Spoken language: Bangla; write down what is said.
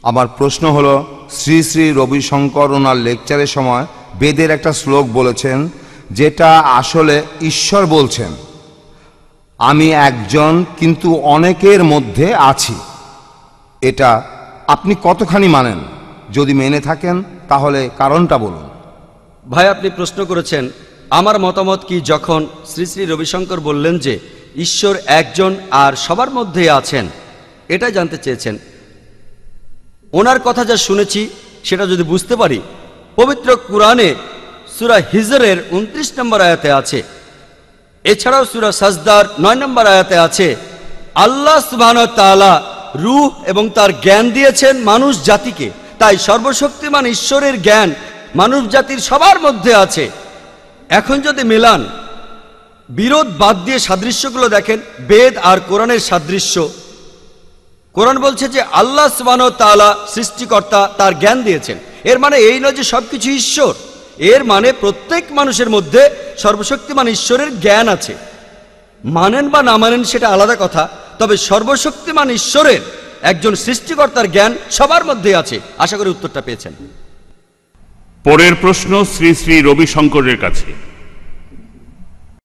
আমার প্রশ্ন হলো, শ্রী শ্রী রবিশঙ্কর ওনার লেকচারের সময় বেদের একটা শ্লোক বলেছেন, যেটা আসলে ঈশ্বর বলছেন, আমি একজন কিন্তু অনেকের মধ্যে আছি। এটা আপনি কতখানি মানেন? যদি মেনে থাকেন তাহলে কারণটা বলুন। ভাই, আপনি প্রশ্ন করেছেন আমার মতামত কি যখন শ্রী শ্রী রবিশঙ্কর বললেন যে ঈশ্বর একজন আর সবার মধ্যেই আছেন, এটাই জানতে চেয়েছেন। ওনার কথা যা শুনেছি সেটা যদি বুঝতে পারি, পবিত্র কুরআনে সূরা হিজরের 29 নম্বর আয়াতে আছে, এছাড়াও সূরা সাজদার 9 নম্বর আয়াতে আছে, আল্লাহ সুবহানাহু ওয়া তাআলা রূহ এবং তার জ্ঞান দিয়েছেন মানুষ জাতিকে। তাই সর্বশক্তিমান ঈশ্বরের জ্ঞান মানব জাতির সবার মধ্যে আছে। এখন যদি মেলান, বিরোধ বাদ দিয়ে সাদৃশ্যগুলো দেখেন, বেদ আর কোরআনের সাদৃশ্য। কোরআন বলছে যে আল্লাহ সুবহানাহু ওয়া তাআলা সৃষ্টিকর্তা, তার জ্ঞান দিয়েছেন। এর মানে এই নয় যে সবকিছু ঈশ্বর, এর মানে প্রত্যেক মানুষের মধ্যে সর্বশক্তিমান ঈশ্বরের জ্ঞান আছে। মানেন বা না মানেন সেটা আলাদা কথা, তবে সর্বশক্তিমান ঈশ্বরের একজন সৃষ্টিকর্তার জ্ঞান সবার মধ্যে আছে। আশা করি উত্তরটা পেয়েছেন। পরের প্রশ্ন শ্রী শ্রী রবিশঙ্করের কাছে।